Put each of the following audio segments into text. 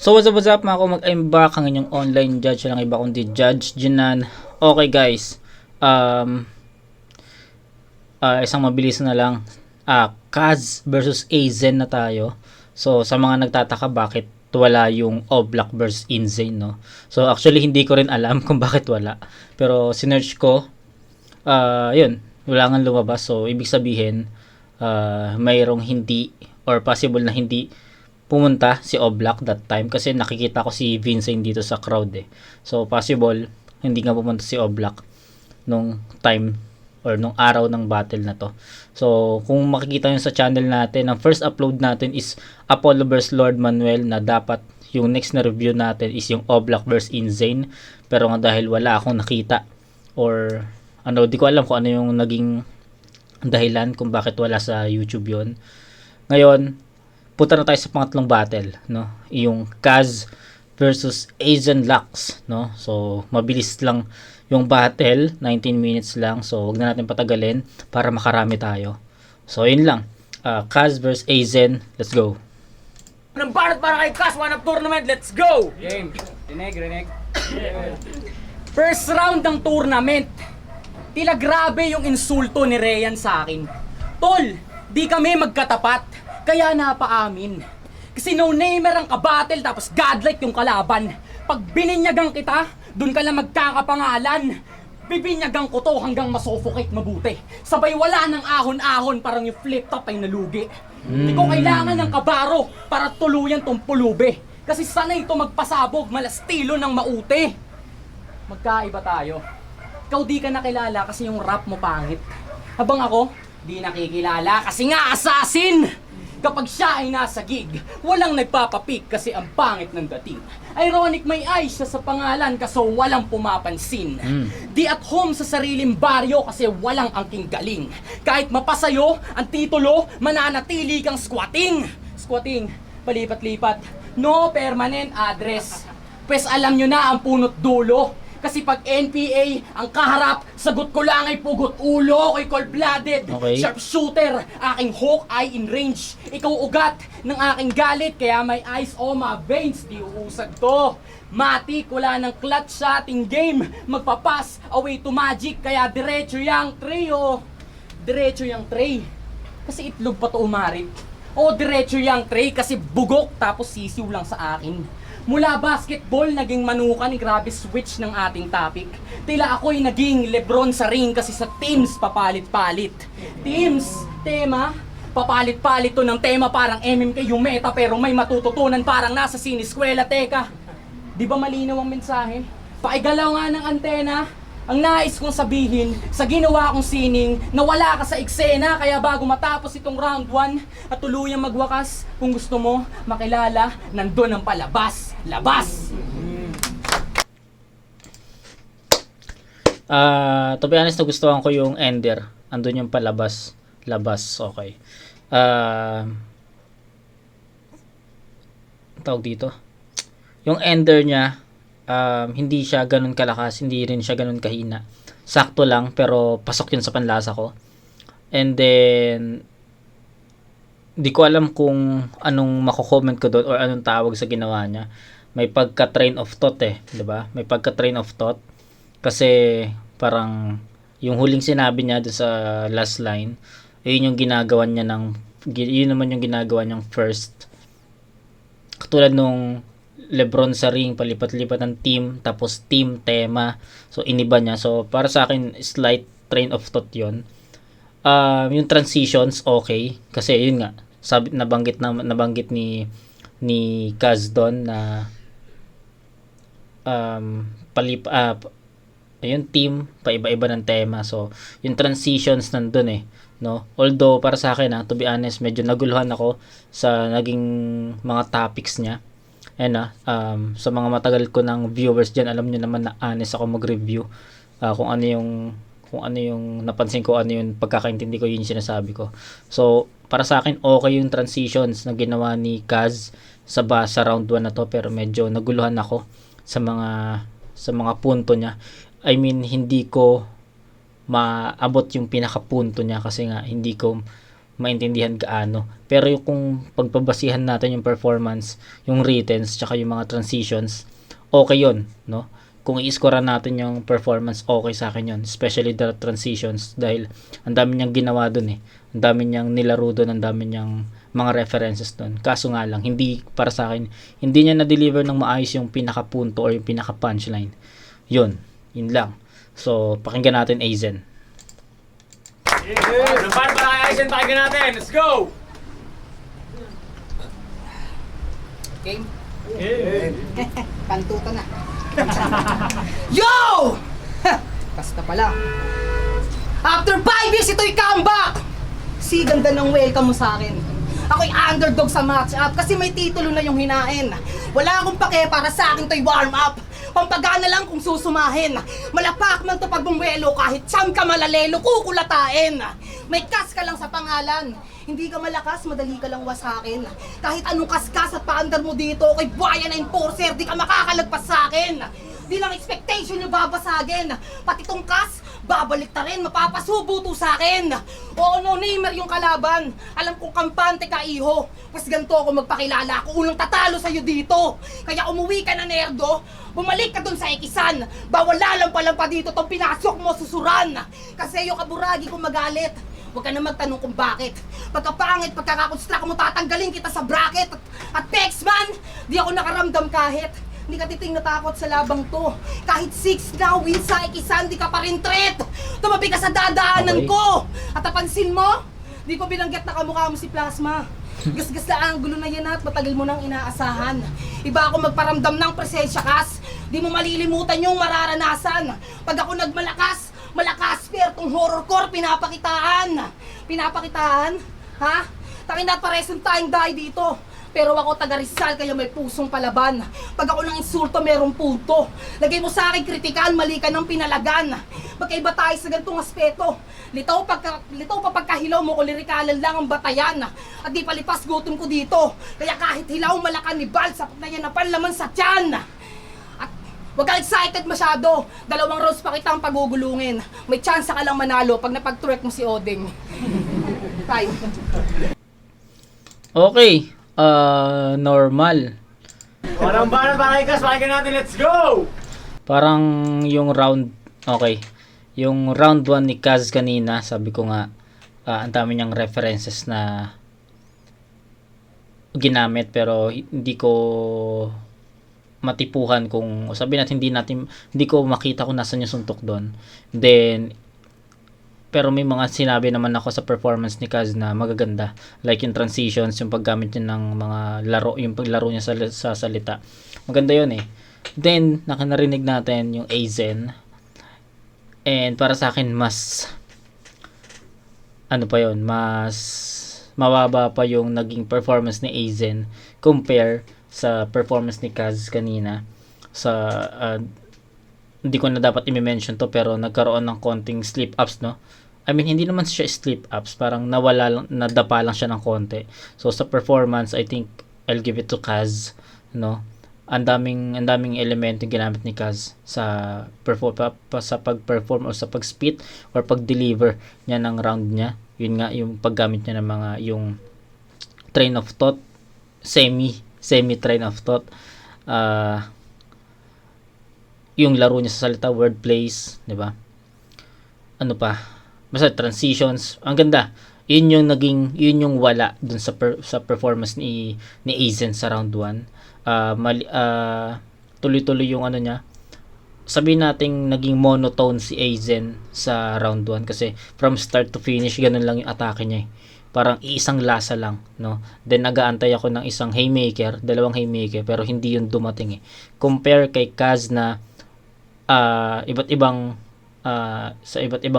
So what's up mga kumag, I'm back ang inyong online judge, lang iba kundi Judge Jinan. Okay guys, isang mabilis na lang, Kaz versus Aizen na tayo. So sa mga nagtataka bakit wala yung Oblak versus Insane, no? So actually hindi ko rin alam kung bakit wala, pero sinearch ko, yun, wala nga lumabas. So ibig sabihin, mayroong hindi or possible na hindi pumunta si Oblak that time kasi nakikita ko si Vincent dito sa crowd eh. So possible hindi nga pumunta si Oblak nung time or nung araw ng battle na to. So kung makikita nyo sa channel natin, ang first upload natin is Apollo vs Lord Manuel, na dapat yung next na review natin is yung Oblak vs Insane. Pero nga dahil wala akong nakita or ano, di ko alam kung ano yung naging dahilan kung bakit wala sa YouTube yon. Ngayon punta na tayo sa pangatlong battle, no? Yung Kaz versus Aizen Lux, no? So, mabilis lang yung battle, 19 minutes lang. So, wag na natin patagalin para makarami tayo. So, yun lang. Kaz versus Aizen, let's go. Ng barat para kay Kaz, one up tournament, let's go! Game. Rinig. First round ng tournament. Tila grabe yung insulto ni Ryan sa akin. Tol, di kami magkatapat. Kaya napaamin. Kasi no-namer ang kabattle tapos godlike yung kalaban. Pag bininyagang kita, dun ka lang magkakapangalan. Bibinyagang ko to hanggang masuffocate mabuti. Sabay wala ng ahon-ahon, parang yung flip top ay nalugi. Hindi ko kailangan ng kabaro para tuluyan tong pulube. Kasi sanay ito magpasabog, malastilo ng mauti. Magkaiba tayo. Ikaw di ka nakilala kasi yung rap mo pangit. Habang ako, di nakikilala kasi nga assassin! Kapag siya ay nasa gig, walang nagpapapik kasi ang pangit ng dating. Ironic may eyes siya sa pangalan kaso walang pumapansin. Di at home sa sariling baryo kasi walang angking galing. Kahit mapasayo ang titulo, mananatili kang squatting. Squatting, palipat-lipat, no permanent address. Pwes alam nyo na ang punot dulo. Kasi pag NPA, ang kaharap, sagot ko lang ay pugot ulo, ako'y cold-blooded, Okay. sharpshooter, aking hawk eye in range. Ikaw ugat ng aking galit, kaya may eyes o veins, di uusad to. Matik, wala ng clutch sa ating game, magpapas, away to magic, kaya diretso yang trio. Diretso yang tray, kasi itlog pa to umarit. O diretso yang tray, kasi bugok, tapos sisiw lang sa akin. Mula basketball, naging manukan, grabe switch ng ating topic. Tila ako'y naging Lebron sa ring kasi sa teams papalit-palit. Teams, tema, papalit-palit to ng tema parang MMK yung meta pero may matututunan parang nasa siniskwela. Teka, di ba malinaw ang mensahe? Paigalaw nga ng antena. Ang nais kong sabihin, sa ginawa kong sining, nawala ka sa eksena, kaya bago matapos itong round 1 at tuluyang magwakas, kung gusto mo makilala, nandun ang palabas. Labas! To be honest, nagustuhan ko yung ender. Andun yung palabas. Labas, okay. Tawag dito. Yung ender niya, hindi siya ganun kalakas, hindi rin siya ganun kahina. Sakto lang, pero pasok yun sa panlasa ko. And then, di ko alam kung anong mako-comment ko doon or anong tawag sa ginawa niya. May pagka-train of thought eh, 'di ba? May pagka-train of thought kasi parang yung huling sinabi niya doon sa last line, yun yung ginagawa niya yun naman yung ginagawa niyang first. Katulad nung Lebron sa ring, palipat-lipat ng team, tapos team tema. So iniba niya. So para sa akin, slight train of thought 'yon. Yung transitions okay kasi yun nga, nabanggit ni Kaz doon na ayun, team, paiba-iba ng tema. So yung transitions nandun eh, no? Although para sa akin, to be honest, medyo naguluhan ako sa naging mga topics niya. And sa mga matagal ko ng viewers diyan, alam niyo naman na honest ako mag-review. Kung ano yung napansin ko, ano yung pagkakaintindi ko, yun yung sinasabi ko. So para sa akin okay yung transitions na ginawa ni Kaz sa round 1 na to, pero medyo naguluhan ako sa mga punto niya. I mean, hindi ko maabot yung pinaka punto niya kasi nga hindi ko maintindihan gaano. Pero yung kung pagpabasihan natin yung performance, yung writtens, tsaka yung mga transitions, okay yun, no? Kung i-score natin yung performance, okay sa akin yun. Especially the transitions dahil ang dami niyang ginawa dun eh. Ang dami niyang nilaro dun, ang dami niyang mga references dun. Kaso nga lang, hindi para sa akin, hindi niya na-deliver ng maayos yung pinaka-punto or yung pinaka-punchline. Yun lang. So, pakinggan natin Aizen. Para kay Aizen, pakinggan natin. Let's go! Game? Pantuto na. Yo! Basta pala. After 5 years, ito'y comeback! Si ganda ng welcome mo sa akin. Ako'y underdog sa match-up kasi may titulo na yung hinain. Wala akong pake para sa akin to'y warm-up. Pampagana lang kung susumahin. Malapak man to pag bumwelo kahit saan ka malalelo, kukulatain. May kas ka lang sa pangalan. Hindi ka malakas, madali ka lang wasakin. Kahit anong kaskas at paandar mo dito, kay buhaya na enforcer, di ka makakalagpas sa akin. Di lang expectation yung babasagin. Pati tong kas, babalik ta rin, mapapasubo to sa akin. Oo, no, Neymar yung kalaban. Alam kong kampante ka, iho. Mas ganito ako magpakilala, ako unang tatalo sa'yo dito. Kaya umuwi ka na, nerdo. Bumalik ka dun sa ikisan. Bawal lalampa pa dito tong pinasok mo, susuran. Kasi yung kaburagi kong magalit. Huwag ka na magtanong kung bakit. Pagkapangit, pagkakakonstruct mo, tatanggalin kita sa bracket. At text man, di ako nakaramdam kahit. Hindi ka titing natakot sa labang to. Kahit 6 na win sa ikisan, di ka pa rin threat. Tumabi ka sa dadaanan ko. At napansin mo, di ko binanggit na kamukha mo si Plasma. Gasgas na ang gulo na yan at matagal mo nang inaasahan. Iba ako magparamdam ng presensya kas. Di mo malilimutan yung mararanasan. Pag ako nagmalakas, malakas pero tong horrorcore pinapakitaan. Pinapakitaan? Ha? Tangina, paresong tayong dahi dito. Pero ako taga Rizal kaya may pusong palaban. Pag ako ng insulto merong punto. Lagay mo sa akin kritikal, mali ka ng pinalagan. Magkaiba tayo sa ganitong aspeto. Litaw pa pagkahilaw mo ko lirikalan lang ang batayan. At di palipas gutom ko dito. Kaya kahit hilaw malakan ni Bal, sapat na yan na panlaman sa tiyan. At huwag ka excited masyado. 2 rounds pa kitang pagugulungin. May chance ka lang manalo pag napag-twerk mo si Odeng. Tayo. Okay. Normal. Walang banat para kay Kas, pakinggan natin. Let's go! Parang yung round, okay. Yung round 1 ni Kaz kanina, sabi ko nga, ang dami niyang references na ginamit pero hindi ko matipuhan kung sabi natin hindi ko makita kung nasan yung suntok doon. Then pero may mga sinabi naman ako sa performance ni Kaz na magaganda. Like yung transitions, yung paggamit niya ng mga laro, yung paglaro niya sa salita. Maganda yun eh. Then, nakanarinig natin yung Aizen. And para sa akin, mas mababa pa yung naging performance ni Aizen compare sa performance ni Kaz kanina. Hindi ko na dapat i-mention to pero nagkaroon ng konting slip-ups, no? I mean, hindi naman siya slip-ups. Parang nadapa lang siya ng konti. So, sa performance, I think I'll give it to Kaz, no? Ang daming elemento ginamit ni Kaz sa pag-perform o sa pag-spit or pag-deliver niya ng round niya. Yun nga, yung paggamit niya ng mga, yung train of thought, semi train of thought, yung laro niya sa salita, word plays, di ba? Ano pa? Basta transitions, ang ganda. Yun yung wala dun sa performance ni Aizen sa round 1. Tuloy-tuloy yung ano niya. Sabihin nating naging monotone si Aizen sa round 1 kasi from start to finish ganun lang yung atake niya eh. Parang isang lasa lang, no? Then nagaantay ako ng isang haymaker, 2 haymaker pero hindi yun dumating eh. Compare kay Kaz na iba't ibang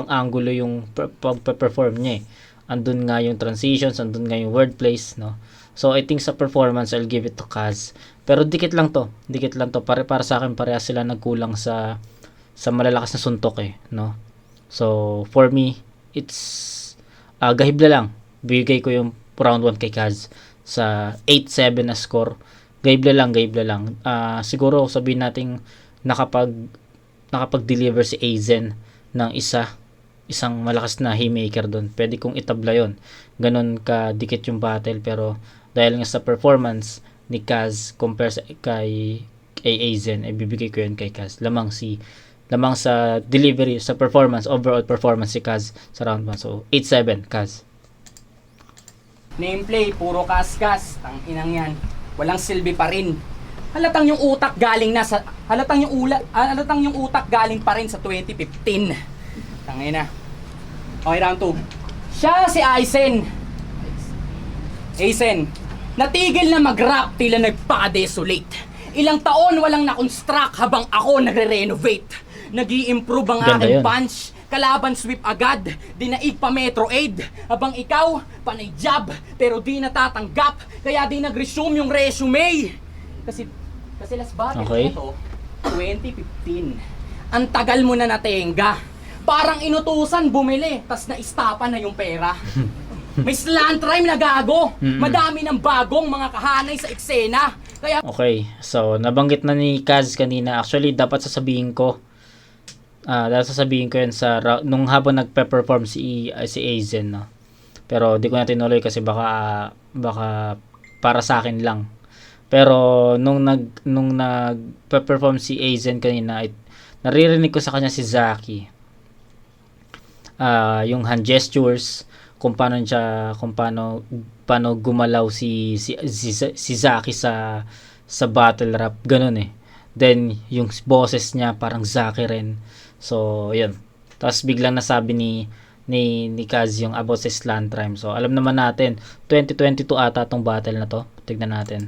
angulo yung pag-perform niya eh. Andun nga yung transitions, andun nga yung word plays, no? So I think sa performance I'll give it to Kaz. Pero dikit lang to. Para sa akin parehas sila nagkulang sa malalakas na suntok eh, no? So for me it's gahibla lang. Bigay ko yung round 1 kay Kaz sa 8-7 na score. Gahibla lang. Siguro sabihin nating nakapag-deliver si Aizen ng isa isang malakas na haymaker doon. Pwede kong itabla yon. Ganon ka dikit yung battle, pero dahil nga sa performance ni Kaz compare sa kay Aizen, ay bibigay ko yun kay Kaz. Lamang sa delivery, sa performance, overall performance si Kaz sa round 1. So 8-7 Kaz. Nameplay, puro kas-kas. Tang inang yan. Walang silbi pa rin. Halatang yung utak galing utak galing pa rin sa 2015. Tangina. Okay, round 2. Siya si Aizen. Natigil na mag-rap tila nagpa-desolate. Ilang taon walang na-construct habang ako nagre-renovate. Nag-i-improve ang Ganda aking yun. punch. Kalaban sweep agad, dinaig pa Metro Aid. Habang ikaw, panay job, pero di natatanggap. Kaya di nag-resume yung resume. Kasi last battle Okay. ko to, 2015. Ang tagal mo na natenga. Parang inutusan bumili, tas na-istapa na yung pera. May slant rhyme na gago. Madami ng bagong mga kahanay sa eksena. Kaya Okay, so nabanggit na ni Kaz kanina. Actually, dapat sasabihin ko yun nung habang nagpe-perform si Aizen, no? Pero di ko na tinuloy kasi baka para sa akin lang. Pero nung nagpe-perform si Aizen kanina, naririnig ko sa kanya si Zaki. Yung hand gestures, kung paano gumalaw si Zaki sa battle rap, ganun eh. Then yung boses niya parang Zaki rin. So yun. Tapos biglang nasabi ni Kaz yung about sa slant rhyme. So alam naman natin 2022 ata tong battle na to. Tignan natin.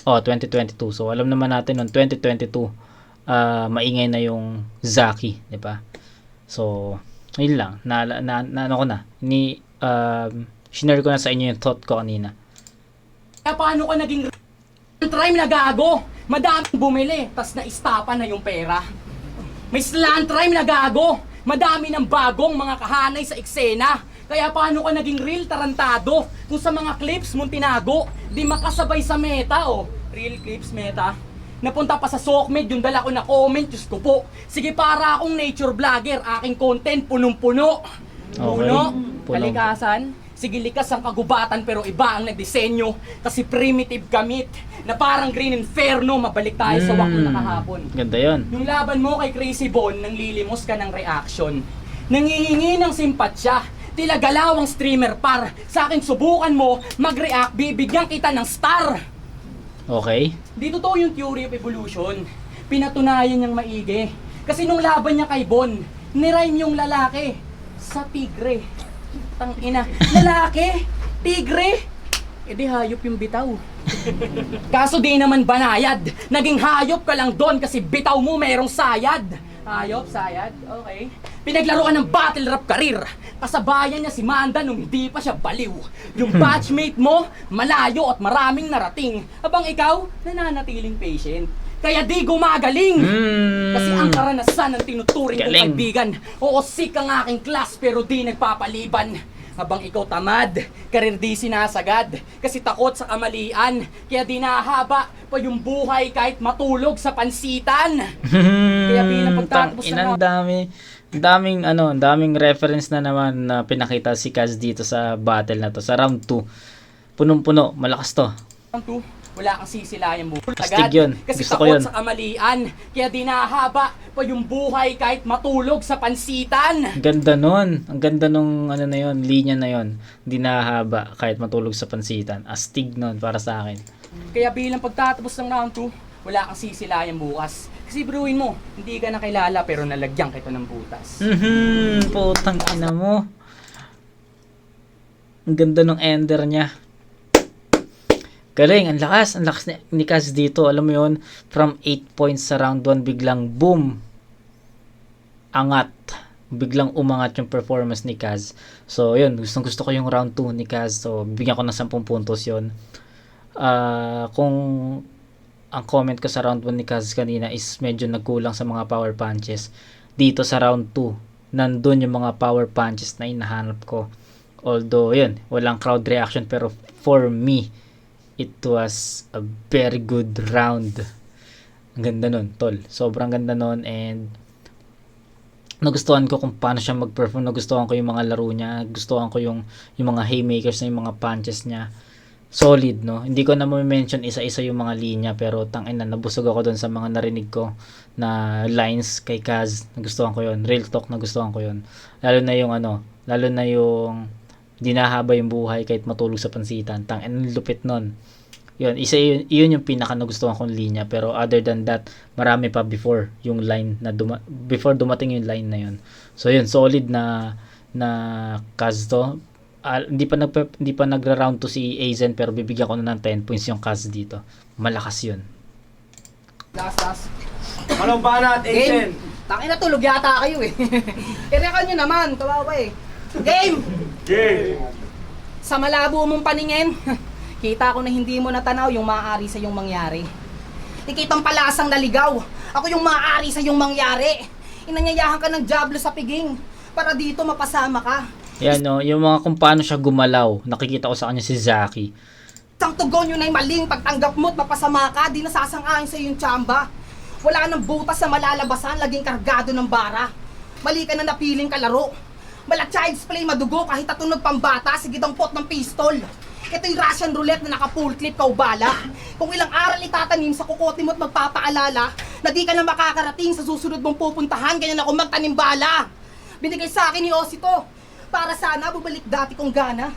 2022. So alam naman natin noong 2022 maingay na yung Zaki, di ba? So yun lang. Ano ko na. Shinare ko na sa inyo yung thought ko kanina. paano ka naging rhyme na gago? Madaming bumili, tas na-istapa na yung pera. May slant rhyme na gago. Madami ng bagong mga kahanay sa eksena. Kaya paano ka naging real tarantado? Kung sa mga clips mong tinago, di makasabay sa meta, Real clips meta. Napunta pa sa Sokmed, yung dala ko na comment, Diyos ko po. Sige, para akong nature vlogger, aking content punong-puno. Puno, kalikasan. Sige, likas ang kagubatan pero iba ang nagdisenyo. Kasi primitive gamit na parang Green Inferno. Mabalik tayo sa wak na kahapon. Ganda yun. Yung laban mo kay Crazy Bon, nang lilimos ka ng reaction. Nangihingi ng simpatsya. Tila galawang streamer par. Sa akin subukan mo, mag-react, bibigyan kita ng star. Okay. Di totoo yung theory of evolution. Pinatunayan niyang maigi. Kasi nung laban niya kay Bon, nirhyme yung lalaki sa tigre. Tangina, lalaki, tigre, edi hayop yung bitaw. Kaso di naman banayad. Naging hayop ka lang doon kasi bitaw mo merong sayad. Hayop, sayad, okay. Pinaglaruan ng battle rap career. Kasabayan niya si Manda nung hindi pa siya baliw. Yung batchmate mo, malayo at maraming narating. Habang ikaw, nananatiling patient. Kaya di gumagaling. Kasi ang karanasan ng tinuturing kong Galing. kaibigan. Oo, sick ang aking class pero di nagpapaliban. Habang ikaw tamad, karir di sinasagad. Kasi takot sa kamalian. Kaya di nahaba pa yung buhay kahit matulog sa pansitan. Kaya bilang pagtatapos Ang daming reference na naman na pinakita si Kaz dito sa battle na to. Sa round 2. Punong-puno, malakas to. wala kang sisilayang buhay. Astig yun. Kasi Gusto ko takot yun. sa kamalian. Kaya di nahaba pa yung buhay kahit matulog sa pansitan. Ganda nun. Ang ganda nung linya na yun. Hindi nahahaba kahit matulog sa pansitan. Astig nun para sa akin. Kaya bilang pagtatapos ng round 2, wala kang sisilayang bukas. Kasi bruin mo, hindi ka nakilala pero nalagyan kita ng butas. Putang ina mo. Ang ganda nung ender niya. Galing, ang lakas ni Kaz dito. Alam mo yun, from 8 points sa round 1, biglang boom. Angat. Biglang umangat yung performance ni Kaz. So, yun, gusto ko yung round 2 ni Kaz. So, bigyan ko ng 10 puntos yun. Kung ang comment ko sa round 1 ni Kaz kanina is medyo nagkulang sa mga power punches, dito sa round 2, nandun yung mga power punches na hinahanap ko. Although, yun, walang crowd reaction, pero for me, it was a very good round. Ang ganda nun, tol. Sobrang ganda nun, and nagustuhan ko kung paano siya mag-perform, nagustuhan ko yung mga laro niya, gustuhan ko yung mga haymakers na yung mga punches niya. Solid, no? Hindi ko na mention isa-isa yung mga linya, pero tangina, nabusog ako doon sa mga narinig ko na lines kay Kaz. Nagustuhan ko yun. Real talk, nagustuhan ko yun. Lalo na yung dinahaba yung buhay kahit matulog sa pansitan. Tangina, lupit nun. Yun yung pinaka nagustuhan kong linya, pero other than that, marami pa before yung line na before dumating yung line na yun. So yun, solid na Kaz to. Hindi pa nagra-round to si Aizen, pero bibigyan ko na ng 10 points yung Kaz dito. Malakas yun. Last. Anong banat, Asian? Tangina, tulog yata kayo eh. Irekan nyo naman, kawawa eh. Game! Sa malabo mong paningin, kita ko na hindi mo natanaw yung maaari sa iyong mangyari. Ikitang palasang naligaw, ako yung maaari sa iyong mangyari. Inanyayahan ka ng Diablo sa piging para dito mapasama ka. Yan, no, yung mga kung paano siya gumalaw, nakikita ko sa kanya si Zaki. Isang tugon yun ay maling pagtanggap mo't mapasama ka, di nasasang-ayon sa iyong tsamba. Wala nang butas sa malalabasan, laging kargado ng bara. Mali ka na napiling kalaro. Mala child's play madugo kahit tatunog pambata, sige dampot ng pistol. Ito yung Russian roulette na naka-full clip kaubala. Kung ilang aral itatanim sa kukote mo't magpapaalala na di ka na makakarating sa susunod mong pupuntahan, ganyan ako magtanim bala. Binigay sa akin ni Osito para sana bubalik dati kong gana.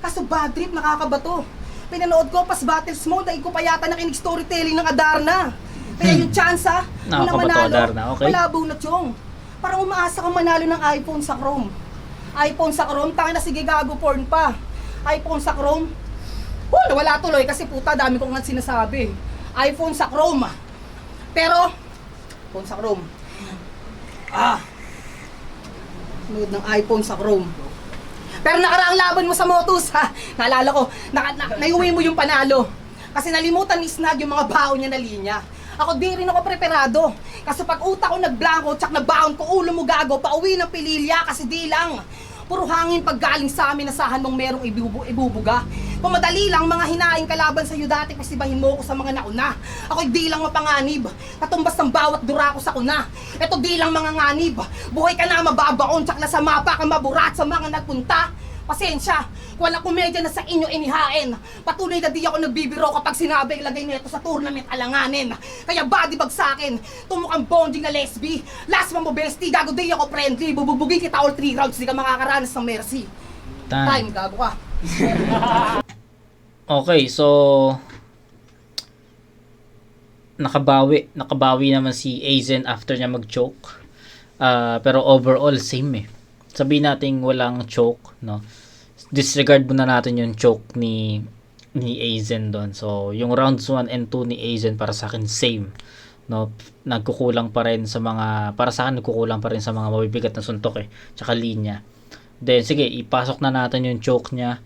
Kaso bad trip, nakakabato. Pinanood ko pas battles mode, daig ko pa yata nakinig storytelling ng Adarna. Kaya yung tsansa, kung na manalo, Adarna, okay. malabo na tiyong. Parang umaasa kang manalo ng iPhone sa Chrome. iPhone sa Chrome, tangin na sige gago porn pa. iPhone sa Chrome, wala tuloy kasi puta dami kong nga sinasabi. iPhone sa Chrome. Pero, iPhone sa Chrome. Load ng iPhone sa Chrome. Pero nakaraang laban mo sa Motus ha. Naalala ko, naiuwi mo yung panalo. Kasi nalimutan ni Snag yung mga baon niya na linya. Ako di rin ako preparado. Kasi pag utak ko nagblanko, tsak na baon ko, ulo mo gago, pauwi ng pililya kasi di lang. Puro hangin paggaling sa amin, nasahan mong merong ibubuga. Kung madali lang, mga hinaing kalaban sa'yo dati, pasibahin mo ko sa mga nauna. Ako'y di lang mapanganib, katumbas ng bawat dura ko sa kuna. Eto di lang mga nganib, buhay ka na mababaon, tsak na sa mapa ka maburat sa mga nagpunta. Pasensya, wala komedya na sa inyo inihain. Patuloy na di ako nagbibiro kapag sinabi ilagay nito sa tournament alanganin. Kaya body bag sa akin, tumukang bonding na lesbi. Last man mo bestie, gago di ako friendly. Bububugin kita all 3 rounds, di ka makakaranas ng mercy. Time, gago ka. Okay, so nakabawi naman si Aizen after niya mag-choke. Pero overall same eh. Sabihin natin walang choke, no. Disregard muna natin yung choke ni Aizen doon. So, yung rounds 1 and 2 ni Aizen para sa akin same, no. Nagkukulang pa rin sa mga mabibigat na suntok eh, tsaka linya. Then sige, ipasok na natin yung choke niya.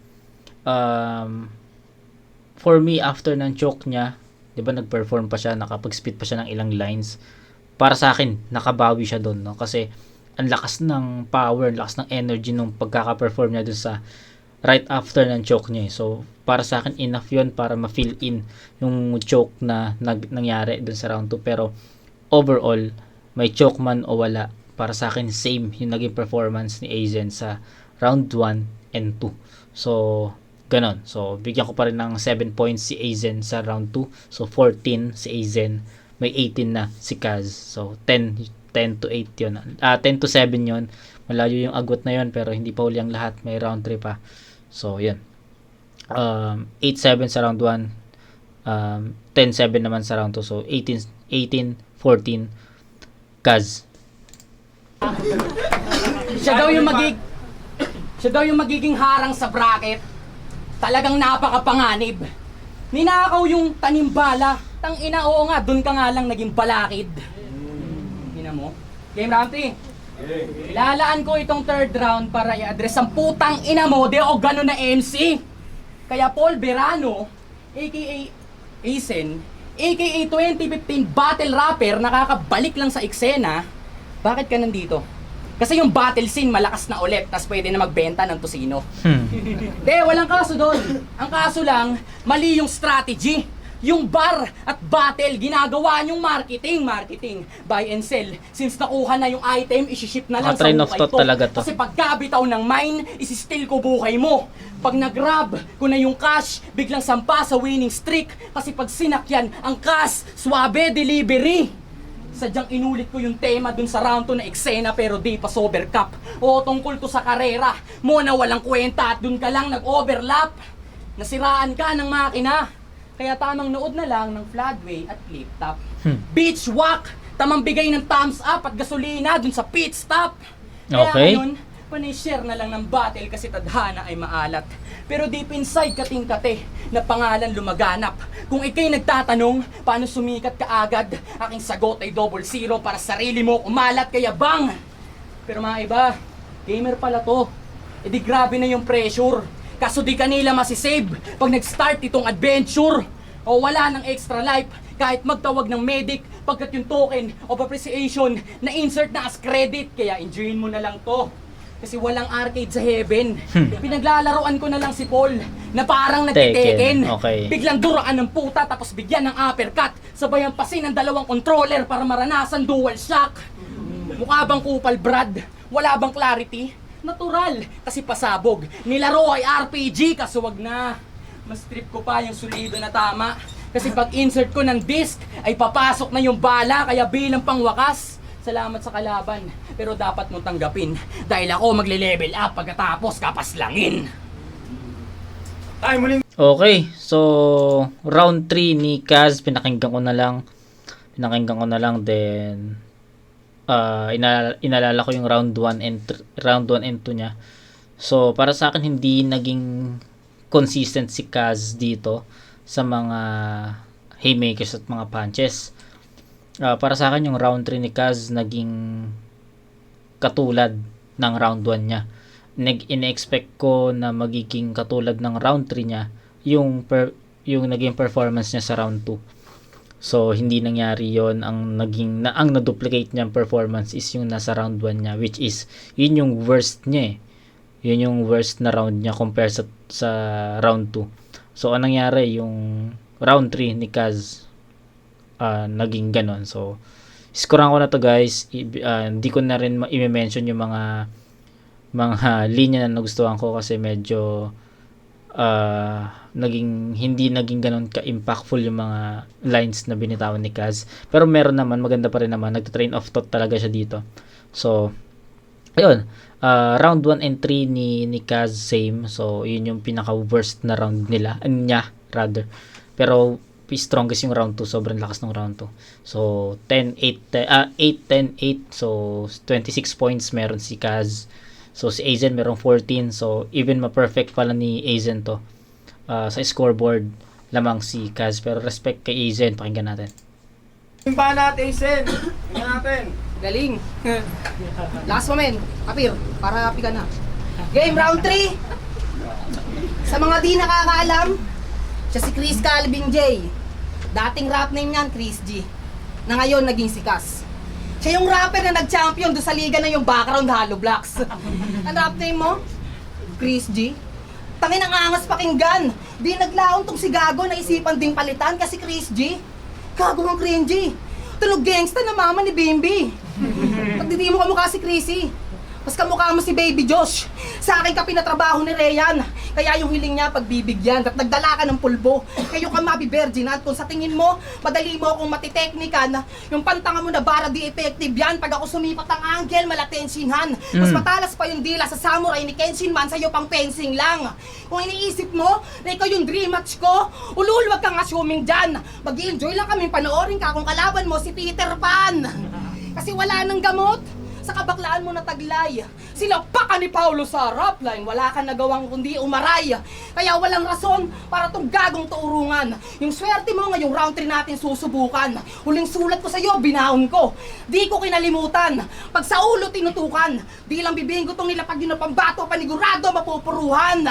For me, after ng choke niya, 'di ba nag-perform pa siya, nakapag-spit pa siya ng ilang lines. Para sa akin, nakabawi siya doon, no, kasi ang lakas ng power, ang lakas ng energy nung pagkaka-perform niya dun sa right after ng choke niya. So, para sa akin, enough yun para ma-fill in yung choke na nangyari dun sa round 2. Pero, overall, may choke man o wala, para sa akin, same yung naging performance ni Aizen sa round 1 and 2. So, ganon. So, bigyan ko pa rin ng 7 points si Aizen sa round 2. So, 14 si Aizen. May 18 na si Kaz. So, 10 to 8 yun. 10 to 7 yun. Malayo yung agot na yun, pero hindi pa uli ang lahat. May round 3 pa. So, yun. 8-7 sa round 1. 10-7 naman sa round 2. So, 18-14. Kaz. Siya daw yung magiging harang sa bracket. Talagang napakapanganib. Ninakaw yung tanimbala. Tangina, oo nga, dun ka nga lang naging balakid. Mo. Game round 3. Ilalaan ko itong third round para i-address ang putang ina mo, de o gano'n na MC. Kaya Paul Verano, aka Aizen, aka 2015 battle rapper, nakakabalik lang sa eksena. Bakit ka nandito? Kasi yung battle scene malakas na ulit, tas pwede na magbenta ng tosino. De, walang kaso doon. Ang kaso lang, mali yung strategy. Yung bar at battle, ginagawa niyong marketing, buy and sell. Since nakuha na yung item, isi-ship na lang sa Train of hukay thought to. talaga to. Kasi pagkabitaw ng mine, isi-steal ko buhay mo. Pag nag-grab ko na yung cash, biglang sampa sa winning streak. Kasi pag sinakyan ang cash, swabe delivery. Sadyang inulit ko yung tema dun sa round 2 na eksena pero di pa sober cup. O tungkol to sa karera mo na walang kwenta at dun ka lang nag-overlap. Nasiraan ka ng makina. Kaya tamang nood na lang ng floodway at flip top. Beach walk, tamang bigay ng thumbs up at gasolina dun sa pit stop. Kaya Okay. ngayon, panishare na lang ng battle kasi tadhana ay maalat. Pero deep inside kating-kate na pangalan lumaganap. Kung ikay nagtatanong, paano sumikat ka agad? Aking sagot ay 00 para sarili mo kumalat kaya bang! Pero mga iba, gamer pala to. E di grabe na yung pressure. Kaso di kanila masisave pag nag-start itong adventure. O wala ng extra life kahit magtawag ng medic pagkat yung token of appreciation na insert na as credit. Kaya enjoyin mo na lang to. Kasi walang arcade sa heaven. Pinaglalaroan ko na lang si Paul na parang nagtiteken. Tekken, okay. Biglang duraan ng puta tapos bigyan ng uppercut. Sabayan pasin ng 2 controller para maranasan dual shock. Mukha bang kupal Brad? Wala bang clarity? Natural, kasi pasabog. Nilaro ay RPG, kaso wag na. Mas trip ko pa yung solido na tama. Kasi pag insert ko ng disc, ay papasok na yung bala, kaya bilang pangwakas. Salamat sa kalaban, pero dapat mong tanggapin. Dahil ako magle-level up pagkatapos kapaslangin. Ay, muling Okay, so round 3 ni Kaz, pinakinggan ko na lang. Then inalala ko yung round 1 and 2 niya. So para sa akin hindi naging consistent si Kaz dito sa mga haymakers at mga punches. Para sa akin yung round 3 ni Kaz naging katulad ng round 1 niya. In-expect ko na magiging katulad ng round 3 niya yung naging performance niya sa round 2. So hindi nangyari yon. Ang na-duplicate niyang performance is yung nasa round 1 niya, which is yun yung worst niya. Yun yung worst na round niya compare sa round 2. So anong nangyari yung round 3 ni Kaz naging ganon. So scorean ko na to guys. Hindi ko na rin i-mention yung mga linya na nagustuhan ko kasi medyo hindi naging ganun ka-impactful yung mga lines na binitawan ni Kaz. Pero meron naman, maganda pa rin naman. Nagta-train of thought talaga siya dito. So, ayun. Round 1 and 3 ni Kaz, same. So, yun yung pinaka-worst na round niya, rather. Pero, strongest yung round 2. Sobrang lakas ng round 2. So, 8-10-8. So, 26 points meron si Kaz. So, si Aizen merong 14. So, even ma-perfect pala ni Aizen to. Sa scoreboard, lamang si Kaz. Pero respect kay Aizen. Pakinggan natin. banat, Asen. Tingnan natin. Galing. Last mo men, Kapir, para happy ka na. Game round 3. Sa mga di nakakaalam, siya si Chris Calvin J. Dating rap name niyan, Chris G. Na ngayon naging si Kaz. Siya yung rapper na nag-champion doon sa liga na yung background Hollow Blocks. Ang rap name mo? Chris G. Tangin ang angas pakinggan. Di naglaon tong si Gago na isipan ding palitan kasi Chris G. Gago ng cringy. Tulog gangsta na mama ni Bimby. Pagdidi mo kamukha si Chrissy. Mas kamukha mo si Baby Josh. Sa akin ka pinatrabaho ni Ryan. Kaya yung hiling niya pagbibigyan at nagdala ka ng pulbo. Kayo ka mabibergin at kung sa tingin mo, madali mo akong matiteknikan. Yung pantanga mo na bara di effective yan. Pag ako sumipat ang angle, malatensinhan. Mas matalas pa yung dila sa samurai ni Kenshin Man, sa'yo pang fencing lang. Kung iniisip mo na ikaw yung dream match ko, ulul, wag kang assuming dyan. Mag-i-enjoy lang kami panoorin ka kung kalaban mo si Peter Pan. Kasi wala nang gamot sa kabaklaan mo na taglay. Sila paka ni Paulo sa rap line. Wala kang nagawang kundi umaray. Kaya walang rason para tong gagong tuurungan. Yung swerte mo ngayong round 3 natin susubukan. Huling sulat ko sa'yo, binahon ko. Di ko kinalimutan. Pag sa ulo tinutukan. Di lang bibinggo tong nilapag yun na pambato, panigurado, mapupuruhan.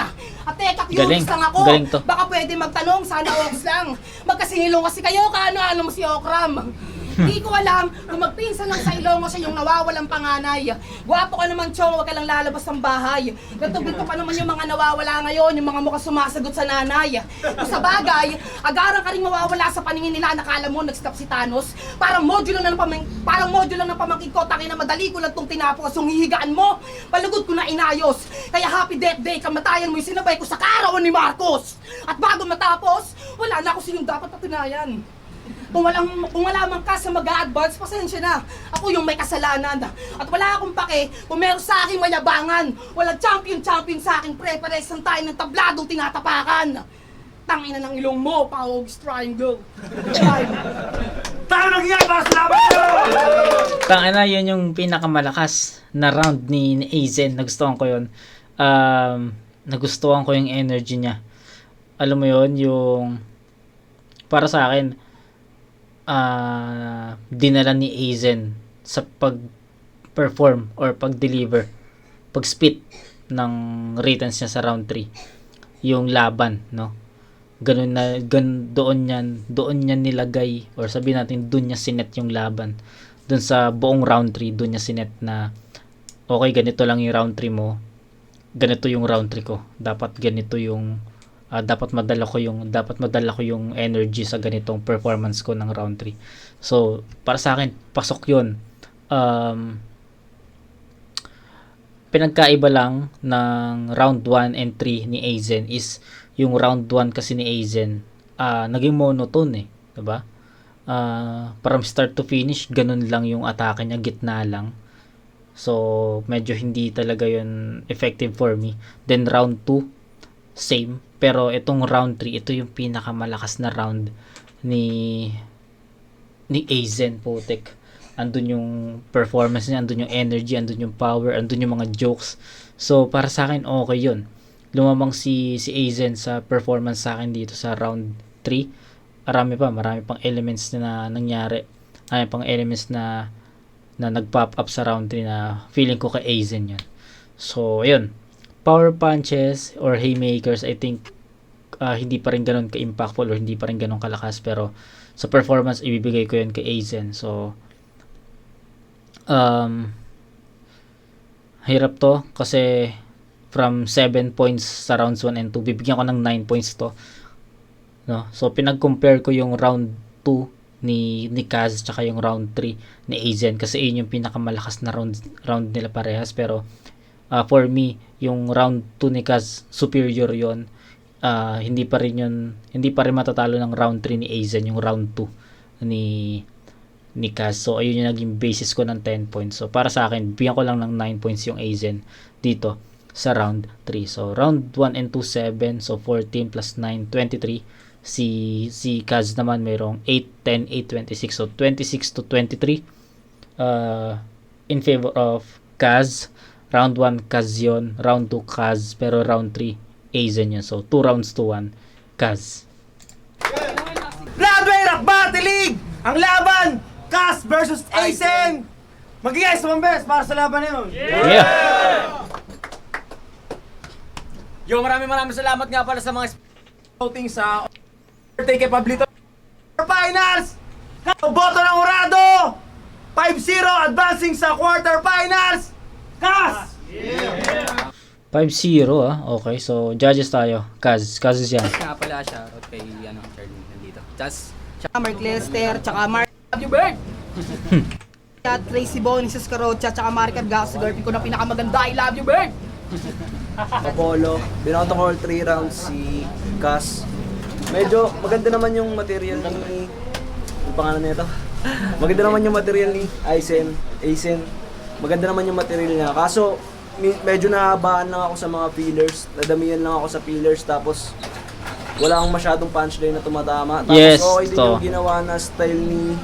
At teka, curious lang ako. Galing to. Baka pwede magtanong, sana ox lang. Magkasingilong kasi kayo, kaano-ano mo si Okram. Di ko alam kung magpinsan lang sa Ilonggo siya yung nawawalang panganay. Gwapo ka naman, Chong, huwag ka lang lalabas ng bahay. Ganto-ganto pa naman yung mga nawawala ngayon, yung mga mukhang sumasagot sa nanay. Kung sa bagay, agaran ka rin mawawala sa paningin nila, nakala mo nag-stop si Thanos. Parang module lang ng pamangkin ko, tangin na madali ko lang tong tinapos yung hihigaan mo. Palugod ko na inayos. Kaya happy death day, kamatayan mo yung sinabay ko sa kaarawan ni Marcos. At bago matapos, wala na ako silang dapat patunayan. Kung wala man ka sa mag-a-advance, pasensya na. Ako yung may kasalanan. At wala akong pake kung meron sa aking mayabangan. Walang champion sa aking pre-pares ng tayo ng tabladong tinatapakan. Tangina ng ilong mo, Pawog's Triangle. Tayo nangyayari para sa laban nyo! Tangina, yun yung pinakamalakas na round ni Aizen. Nagustuhan ko yun. Nagustuhan ko yung energy niya. Alam mo yun, yung para sa akin, dinala ni Aizen sa pag-perform or pag-deliver, pag-spit ng returns niya sa round 3. Yung laban, no? Doon niya nilagay, or sabihin natin doon niya sinet yung laban. Doon sa buong round 3, doon niya sinet na okay, ganito lang yung round 3 mo. Ganito yung round 3 ko. Dapat ganito yung dapat madala ko yung energy sa ganitong performance ko ng round 3. So, para sa akin, pasok 'yun. Pinagkaiba lang ng round 1 and 3 ni Aizen is yung round 1 kasi ni Aizen, naging monotone, 'di ba? From start to finish, ganun lang yung atake niya, gitna lang. So, medyo hindi talaga 'yun effective for me. Then round 2, same. Pero itong round 3, ito yung pinakamalakas na round ni Aizen, putik. Andun yung performance niya, andun yung energy, andun yung power, andun yung mga jokes. So, para sa akin, okay yun. Lumamang si Aizen sa performance sa akin dito sa round 3. Marami pang elements na nangyari. Marami pang elements na nag-pop up sa round 3 na feeling ko kay Aizen yun. So, ayun. Power punches or haymakers, I think hindi pa rin ganun ka-impactful or hindi pa rin ganun kalakas, pero sa performance ibibigay ko yun kay Aizen. So hirap to kasi from 7 points sa rounds 1 and 2, bibigyan ko ng 9 points to, no? So pinag-compare ko yung round 2 ni Kaz tsaka yung round 3 ni Aizen kasi yun yung pinakamalakas na round nila parehas, pero for me, yung round 2 ni Kaz superior yon. Hindi pa rin matatalo ng round 3 ni Aizen, yung round 2 ni Kaz. So ayun yung naging basis ko ng 10 points. So para sa akin, bigyan ko lang ng 9 points yung Aizen dito sa round 3. So round 1 and 2, 7. So 14 plus 9, 23. Si Kaz naman mayroong 8, 10, 8, 26. So 26 to 23 in favor of Kaz. Round 1 Kaz yun, round 2 Kaz, pero round 3 Aizen yun. So 2 rounds to 1 Kaz. Broadway Rock Battle League! Ang laban! Kaz versus Aizen! Mag-iayos naman best para sa laban na yun! Yeah! Yo, maraming salamat nga pala sa mga Voting sa Take Pablito Finals! Boto ng Urado! 5-0 advancing sa quarterfinals! Kaz! 5-0 okay. So judges tayo. Kaz yan. nga pala siya kay Charlie nandito. Just Mark Lester, tsaka Mark Happy Bird! at Tracy Bonices Carocha, tsaka Mark Adgaso, girlfriend ko na pinakamaganda. I love you, Bird! Apollo, binoto ko all 3 rounds si Kaz. Medyo maganda naman yung material ni... Ang pangalan nito? Maganda naman yung material ni Aizen. Maganda naman yung material niya. Kaso, medyo nahabaan lang ako sa mga fillers. Nadamihan lang ako sa fillers. Tapos, wala akong masyadong punchline na tumatama. Tapos, Yes, okay din to. yung ginawa na style ni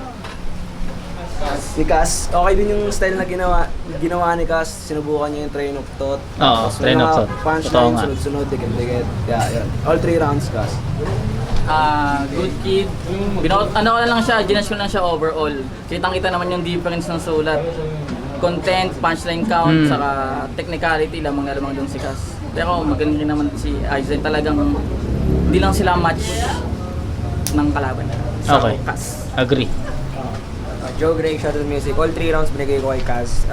Kaz. Okay din yung style na ginawa ni Kaz. Sinubukan niya yung train of thought. Oo, train of thought. Totoo Punchline, nga. sunod-sunod, dikit-dikit. Yeah, yun. All 3 rounds, Kaz. Good kid. Ano ko na lang siya, ginas ko na siya overall. Kitang-kita naman yung difference ng sulat. Content, punchline count, saka technicality, lamang doon si Kaz. Pero maganda rin naman si Aizen. Talagang hindi lang sila match ng kalaban. So, Okay. Kaz. Agree. Joe Gray, Shuttle Music. All 3 rounds binigay ko kay Kaz.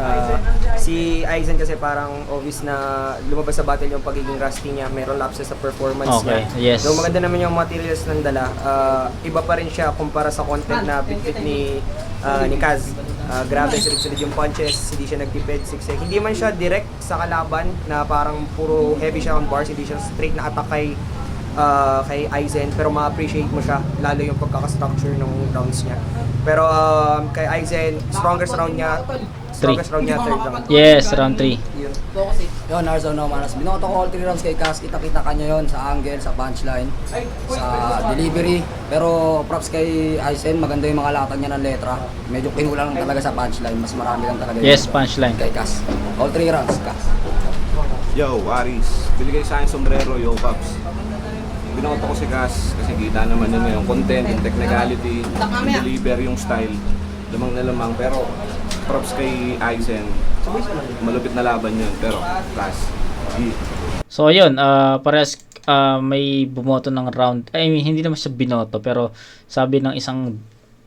Si Aizen kasi parang obvious na lumabas sa battle yung pagiging rusty niya. Meron lapses sa performance Okay, niya. yes. So maganda naman yung materials ng dala. Iba pa rin siya kumpara sa content na bit ni Kaz. Grabe, sunod-sunod yung punches, hindi siya nagtipid, siksik. Hindi man siya direct sa kalaban na parang puro heavy siya on bars, hindi siya straight na attack kay Aizen, pero ma-appreciate mo siya, lalo yung pagkaka-structure ng rounds niya. Pero kay Aizen, strongest round niya, third round. Yes, round 3. Yun. Yun, Arzon Manas. Binoto ko all 3 rounds kay Cass. Kita-kita kanya yon sa angle, sa punchline, sa delivery. Pero props kay Aizen, maganda yung mga latag niya ng letra. Medyo kinulang lang talaga sa punchline. Mas marami lang talaga Yes, yung punchline. kay Cass. All 3 rounds, Cass. Yo, Aris. Binigay sa akin sombrero, yo, Paps. Binoto ko si Cass kasi kita naman yun yung content, yung technicality, yung deliver, yung style. Lamang na lamang, pero props kay Aizen. Malupit na laban yun, pero Cass. So ayun, parehas may bumoto ng round. I mean, hindi naman siya binoto pero sabi ng isang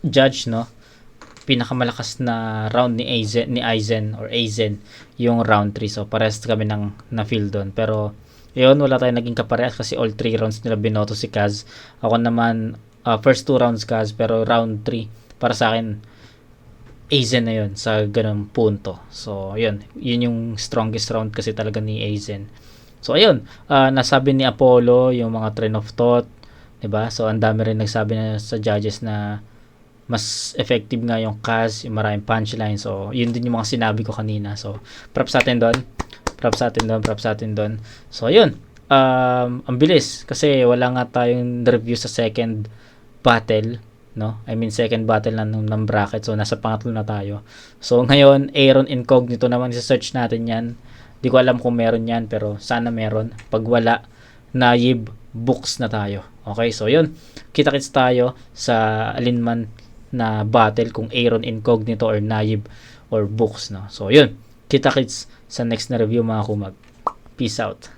judge, no, pinakamalakas na round ni Aizen yung round 3. So parehas kami na feel doon. Pero yun, wala tayong naging kaparehas kasi all 3 rounds nila binoto si Kaz. Ako naman first 2 rounds Kaz, pero round 3 para sa akin Aizen na yun sa ganung punto. So yun yung strongest round kasi talaga ni Aizen. So ayun, nasabi ni Apollo yung mga train of thought, 'di ba? So ang dami rin nagsabi na sa judges na mas effective nga yung Kaz, yung maraming punchline. So yun din yung mga sinabi ko kanina. So props sa atin doon. So ayun, ang bilis kasi wala nga tayong review sa second battle, no? I mean second battle ng bracket. So nasa pangatlo na tayo. So ngayon, Aaron Incognito naman i-search natin 'yan. Di ko alam kung meron 'yan pero sana meron. Pag wala, Nayib books na tayo. Okay? So yun, kita-kits tayo sa alinman na battle kung Aaron Incognito or Nayib or books, no? So yun, kita-kits sa next na review mga kumag. Peace out.